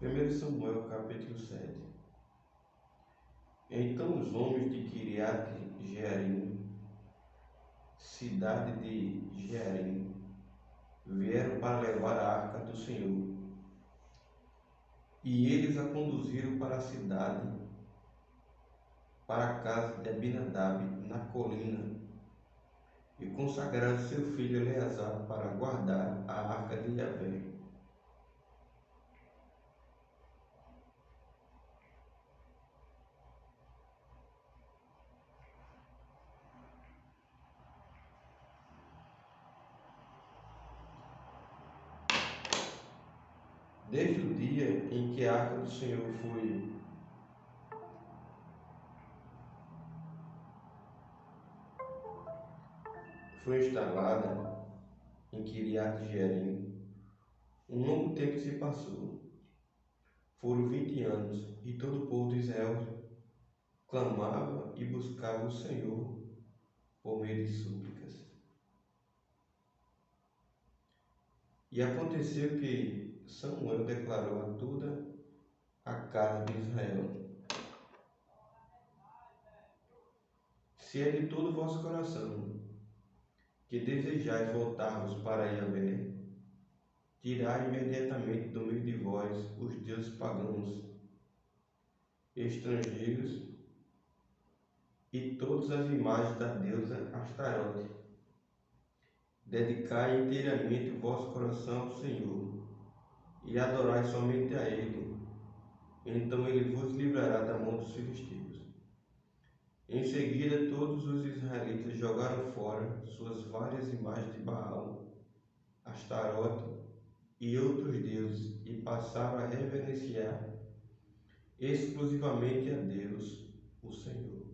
1 Samuel capítulo 7. Então os homens de Quiriate-Jearim, cidade de Jearim, vieram para levar a arca do Senhor. E eles a conduziram para a cidade, para a casa de Abinadab, na colina, e consagraram seu filho Eleazar para guardar a arca de Yahvé. Desde o dia em que a arca do Senhor foi instalada em Quiriate-Jearim, um longo tempo se passou. Foram 20 anos, e todo o povo de Israel clamava e buscava o Senhor por meio de súplicas. E aconteceu que Samuel declarou a toda a casa de Israel: se é de todo o vosso coração que desejais voltar-vos para Yahvé, tirai imediatamente do meio de vós os deuses pagãos, estrangeiros e todas as imagens da deusa Astarote. Dedicai inteiramente o vosso coração ao Senhor e adorai somente a Ele. Então Ele vos livrará da mão dos filisteus. Em seguida, todos os israelitas jogaram fora suas várias imagens de Baal, Astarote e outros deuses e passaram a reverenciar exclusivamente a Deus, o Senhor.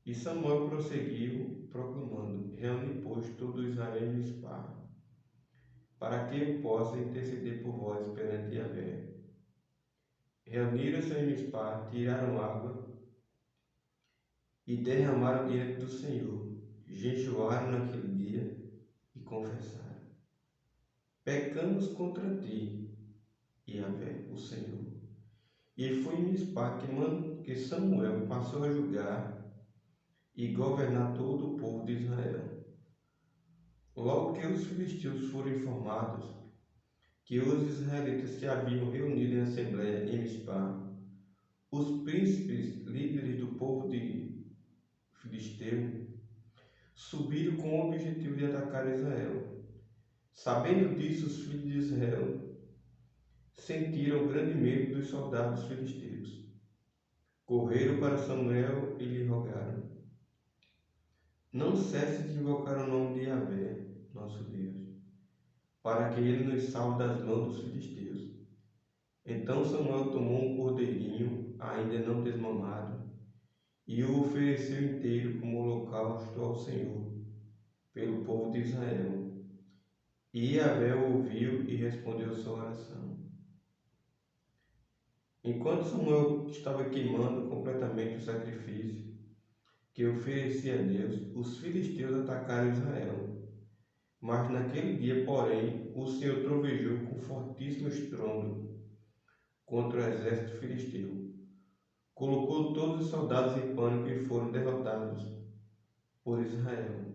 E Samuel prosseguiu, proclamando: reuni, pois, todo Israel em Mispá, para que eu possa interceder por vós perante Yahvé. Reuniram-se em Mispá, tiraram água e derramaram diante do Senhor. Jejuaram naquele dia e confessaram: pecamos contra ti, Yahvé, o Senhor. E foi em Mispá que Samuel passou a julgar e governar todo o povo de Israel. Logo que os filisteus foram informados que os israelitas se haviam reunido em assembleia em Mispá, os príncipes líderes do povo de filisteu subiram com o objetivo de atacar Israel. Sabendo disso, os filhos de Israel sentiram grande medo dos soldados filisteus. Correram para Samuel e lhe rogaram: não cesse de invocar o nome de Yahvé, nosso Deus, para que ele nos salve das mãos dos filisteus. Então Samuel tomou um cordeirinho, ainda não desmamado, e o ofereceu inteiro como holocausto ao Senhor, pelo povo de Israel. E Yahvé ouviu e respondeu sua oração. Enquanto Samuel estava queimando completamente o sacrifício que oferecia a Deus, os filisteus atacaram Israel. Mas naquele dia, porém, o Senhor trovejou com fortíssimo estrondo contra o exército filisteu. Colocou todos os soldados em pânico e foram derrotados por Israel.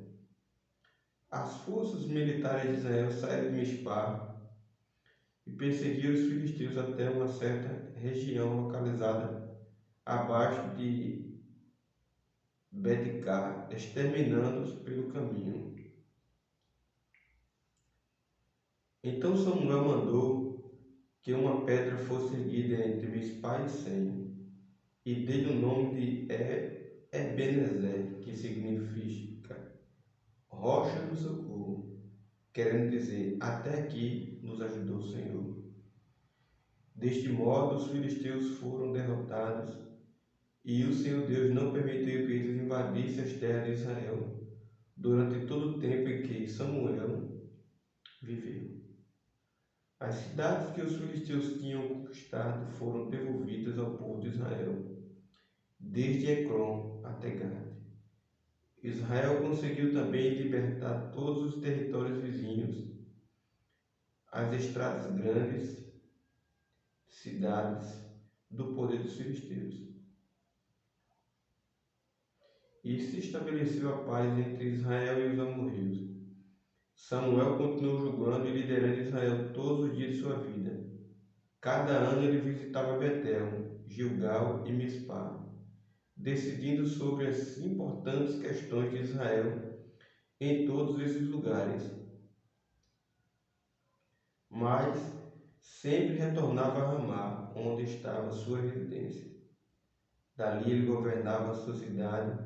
As forças militares de Israel saíram de Mispá e perseguiram os filisteus até uma certa região localizada abaixo de Betcar, exterminando-os pelo caminho. Então Samuel mandou que uma pedra fosse erguida entre Mispá e Sem, e deu o nome de Ebenezer, que significa rocha do socorro, querendo dizer: até aqui nos ajudou o Senhor. Deste modo, os filisteus foram derrotados, e o Senhor Deus não permitiu que eles invadissem as terras de Israel durante todo o tempo em que Samuel viveu. As cidades que os filisteus tinham conquistado foram devolvidas ao povo de Israel, desde Ecrom até Gade. Israel conseguiu também libertar todos os territórios vizinhos, as estradas grandes cidades do poder dos filisteus. E se estabeleceu a paz entre Israel e os amorreus. Samuel continuou julgando e liderando Israel todos os dias de sua vida. Cada ano ele visitava Betel, Gilgal e Mispá, decidindo sobre as importantes questões de Israel em todos esses lugares. Mas sempre retornava a Ramá, onde estava sua residência. Dali ele governava a sua cidade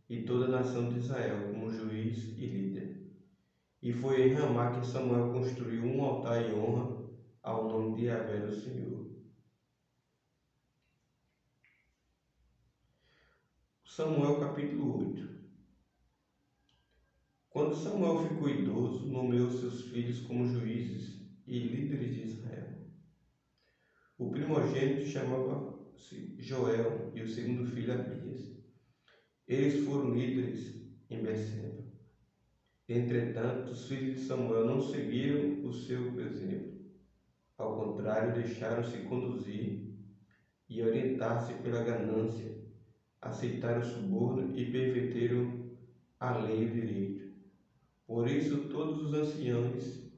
e toda a nação de Israel como juiz e líder. E foi em Ramá que Samuel construiu um altar em honra ao nome de Yahvé, o Senhor. Samuel capítulo 8. Quando Samuel ficou idoso, nomeou seus filhos como juízes e líderes de Israel. O primogênito chamava-se Joel e o segundo filho Abias. Eles foram líderes em Berseba. Entretanto, os filhos de Samuel não seguiram o seu exemplo. Ao contrário, deixaram-se conduzir e orientar-se pela ganância, aceitaram o suborno e perverteram a lei e o direito. Por isso, todos os anciãos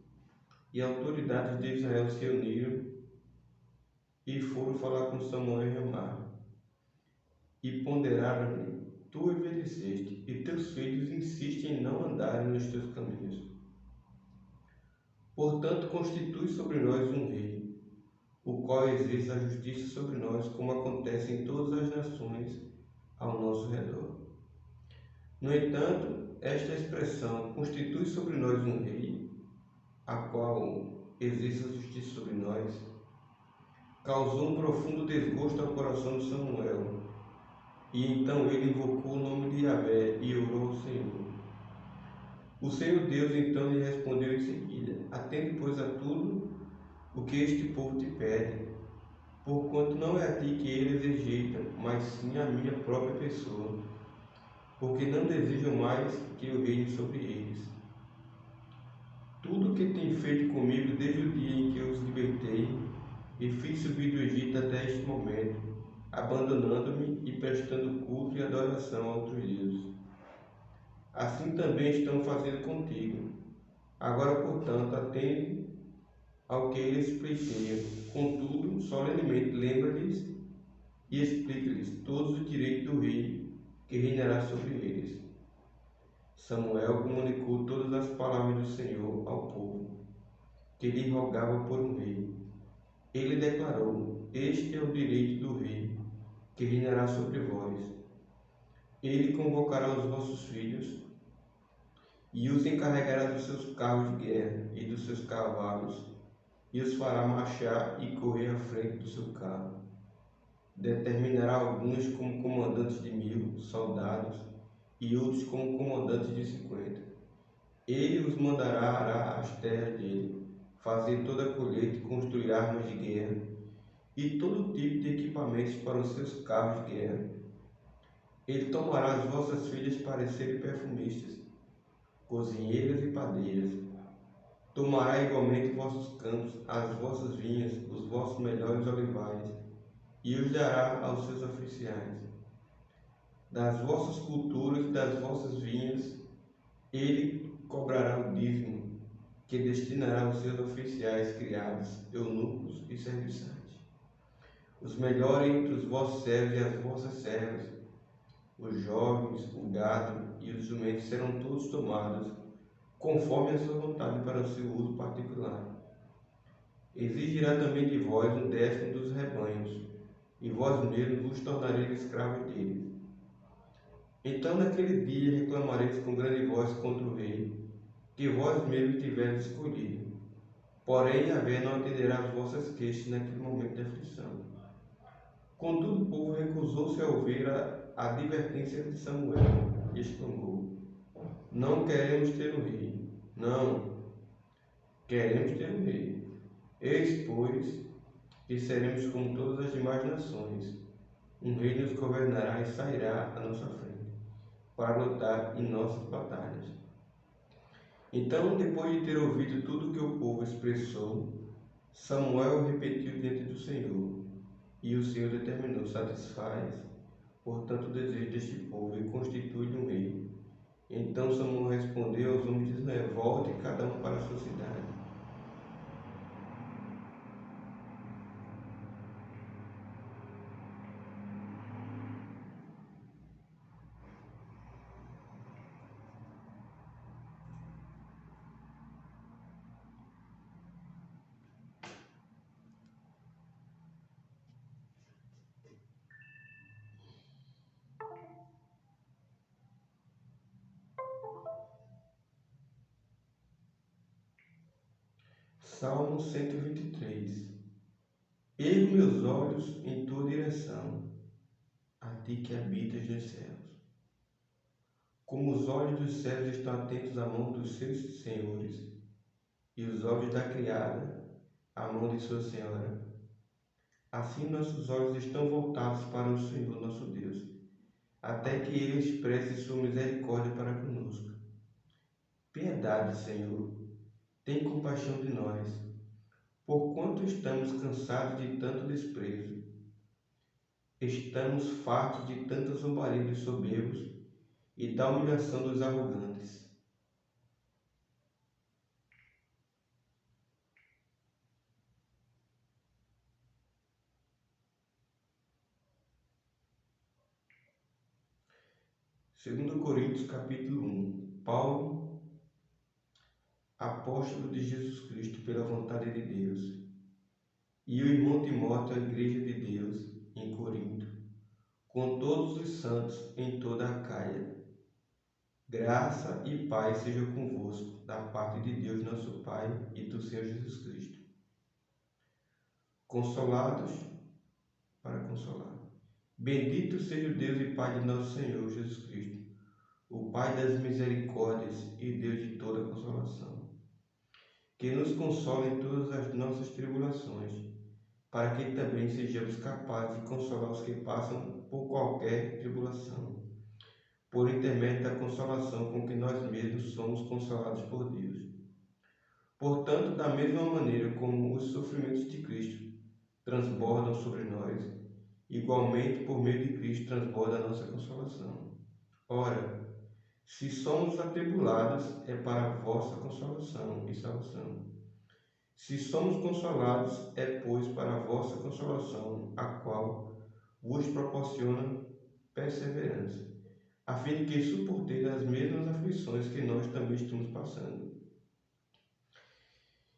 e autoridades de Israel se uniram e foram falar com Samuel em Ramá. E ponderaram-lhe: Tu envelheceste, e teus filhos insistem em não andarem nos teus caminhos. Portanto, constitui sobre nós um rei, o qual exerce a justiça sobre nós, como acontece em todas as nações ao nosso redor. No entanto, esta expressão, constitui sobre nós um rei, a qual exerce a justiça sobre nós, causou um profundo desgosto ao coração de Samuel. E então ele invocou o nome de Yahvé e orou ao Senhor. O Senhor Deus então lhe respondeu em seguida: Atende, pois, a tudo o que este povo te pede, porquanto não é a ti que eles rejeitam, mas sim a minha própria pessoa, porque não desejam mais que eu reine sobre eles. Tudo o que tem feito comigo desde o dia em que os libertei e fiz subir do Egito até este momento, abandonando-me e prestando culto e adoração a outros deuses. Assim também estão fazendo contigo. Agora, portanto, atende ao que eles pleiteiam. Contudo, solenemente lembra-lhes e explica-lhes todos os direitos do rei que reinará sobre eles. Samuel comunicou todas as palavras do Senhor ao povo, que lhe rogava por um rei. Ele declarou: Este é o direito do rei, que reinará sobre vós. Ele convocará os vossos filhos e os encarregará dos seus carros de guerra e dos seus cavalos, e os fará marchar e correr à frente do seu carro. Determinará alguns como comandantes de 1000 soldados e outros como comandantes de 50. Ele os mandará arar as terras dele, fazer toda a colheita e construir armas de guerra e todo tipo de equipamentos para os seus carros de guerra. Ele tomará as vossas filhas para serem perfumistas, cozinheiras e padeiras. Tomará igualmente vossos campos, as vossas vinhas, os vossos melhores olivais, e os dará aos seus oficiais. Das vossas culturas e das vossas vinhas, ele cobrará o dízimo, que destinará aos seus oficiais, criados, eunucos e serviçais. Os melhores entre os vossos servos e as vossas servas, os jovens, o gado e os jumentos serão todos tomados, conforme a sua vontade para o seu uso particular. Exigirá também de vós um 10º dos rebanhos, e vós mesmos vos tornareis escravos deles. Então naquele dia reclamareis com grande voz contra o rei, que vós mesmos tiveres escolhido. Porém, Yahvé não atenderá às vossas queixas naquele momento de aflição. Contudo, o povo recusou-se a ouvir a advertência de Samuel e exclamou: Não queremos ter um rei. Não, queremos ter um rei. Eis, pois, que seremos como todas as demais nações. Um rei nos governará e sairá à nossa frente, para lutar em nossas batalhas. Então, depois de ter ouvido tudo o que o povo expressou, Samuel repetiu diante do Senhor, e o Senhor determinou: satisfaz, portanto, o desejo deste povo e constitui-lhe um rei. Então Samuel respondeu aos homens de Israel: volte cada um para a sua cidade. Salmo 123. Ergo meus olhos em tua direção, a ti que habitas nos céus. Como os olhos dos céus estão atentos à mão dos seus senhores, e os olhos da criada à mão de sua senhora, assim nossos olhos estão voltados para o Senhor nosso Deus, até que Ele expresse sua misericórdia para conosco. Piedade, Senhor, tem compaixão de nós, porquanto estamos cansados de tanto desprezo. Estamos fartos de tanta zombaria dos soberbos e da humilhação dos arrogantes. Segundo Coríntios capítulo 1. Paulo, apóstolo de Jesus Cristo pela vontade de Deus, e o irmão Timóteo, a igreja de Deus em Corinto, com todos os santos em toda a Acaia. Graça e paz sejam convosco, da parte de Deus nosso Pai e do Senhor Jesus Cristo. Consolados para consolar. Bendito seja o Deus e Pai de nosso Senhor Jesus Cristo, o Pai das misericórdias e Deus de toda consolação, que nos consola em todas as nossas tribulações, para que também sejamos capazes de consolar os que passam por qualquer tribulação, por intermédio da consolação com que nós mesmos somos consolados por Deus. Portanto, da mesma maneira como os sofrimentos de Cristo transbordam sobre nós, igualmente por meio de Cristo transborda a nossa consolação. Ora, se somos atribulados, é para a vossa consolação e salvação. Se somos consolados, é, pois, para a vossa consolação, a qual vos proporciona perseverança, a fim de que suporteis as mesmas aflições que nós também estamos passando.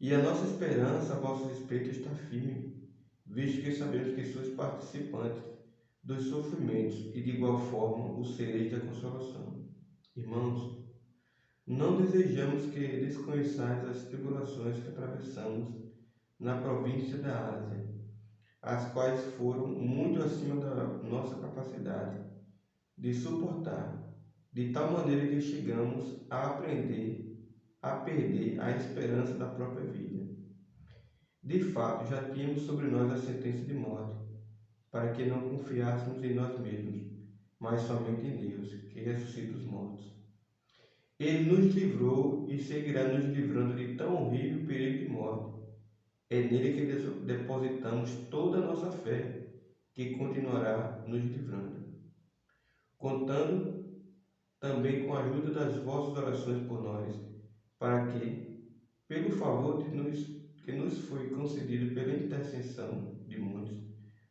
E a nossa esperança a vosso respeito está firme, visto que sabemos que sois participantes dos sofrimentos e de igual forma o sereis da consolação. Irmãos, não desejamos que desconheçais as tribulações que atravessamos na província da Ásia, as quais foram muito acima da nossa capacidade de suportar, de tal maneira que chegamos a perder a esperança da própria vida. De fato, já tínhamos sobre nós a sentença de morte, para que não confiássemos em nós mesmos, mas somente em Deus, que ressuscita os mortos. Ele nos livrou e seguirá nos livrando de tão horrível perigo de morte. É nele que depositamos toda a nossa fé, que continuará nos livrando, contando também com a ajuda das vossas orações por nós, para que, pelo favor que nos foi concedido pela intercessão de muitos,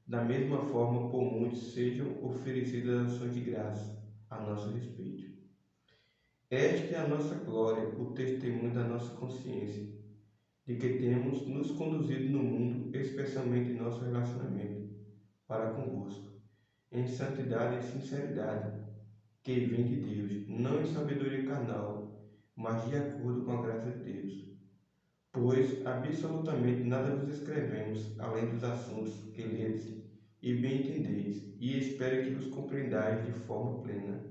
da mesma forma por muitos sejam oferecidas ações de graça a nosso respeito. Esta é a nossa glória, o testemunho da nossa consciência, de que temos nos conduzido no mundo, especialmente em nosso relacionamento para convosco, em santidade e sinceridade, que vem de Deus, não em sabedoria carnal, mas de acordo com a graça de Deus. Pois absolutamente nada vos escrevemos, além dos assuntos que ledes e bem entendeis, e espero que vos compreendais de forma plena.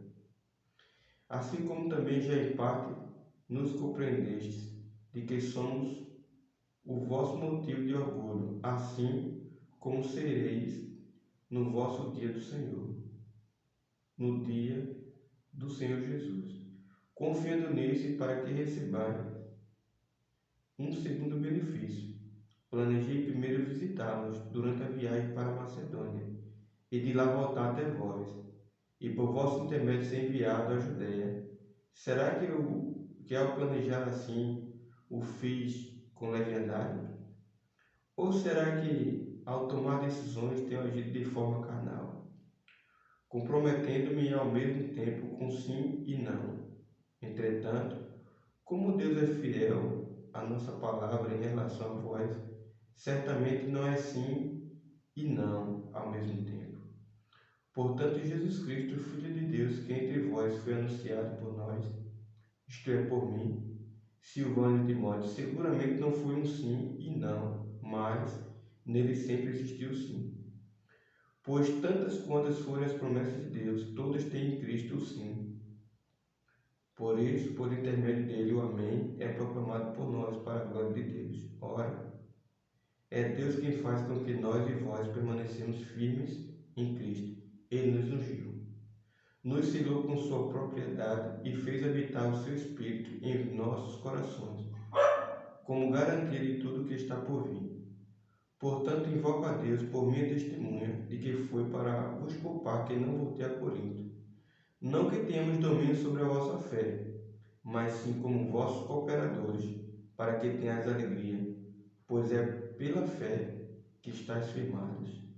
Assim como também já em parte nos compreendestes, de que somos o vosso motivo de orgulho, assim como sereis no vosso dia do Senhor, no dia do Senhor Jesus, confiando nesse para que recebais um segundo benefício, planejei primeiro visitá-los durante a viagem para a Macedônia, e de lá voltar até vós, e por vosso intermédio ser enviado à Judéia. Será que ao planejar assim, o fiz com leviandade? Ou será que, ao tomar decisões, tenho agido de forma carnal, comprometendo-me ao mesmo tempo com sim e não? Entretanto, como Deus é fiel à nossa palavra em relação a vós, certamente não é sim e não ao mesmo tempo. Portanto, Jesus Cristo, Filho de Deus, que entre vós foi anunciado por nós, isto é, por mim, Silvano e Timóteo, seguramente não foi um sim e não, mas nele sempre existiu sim. Pois tantas quantas forem as promessas de Deus, todas têm em Cristo o sim. Por isso, por intermédio dele, o amém é proclamado por nós para a glória de Deus. Ora, é Deus quem faz com que nós e vós permanecemos firmes em Cristo. Ele nos ungiu, nos selou com sua propriedade e fez habitar o seu Espírito em nossos corações, como garantia de tudo que está por vir. Portanto, invoco a Deus por minha testemunha de que foi para vos poupar que não voltei a Corinto. Não que tenhamos domínio sobre a vossa fé, mas sim como vossos cooperadores, para que tenhais alegria, pois é pela fé que estáis firmados.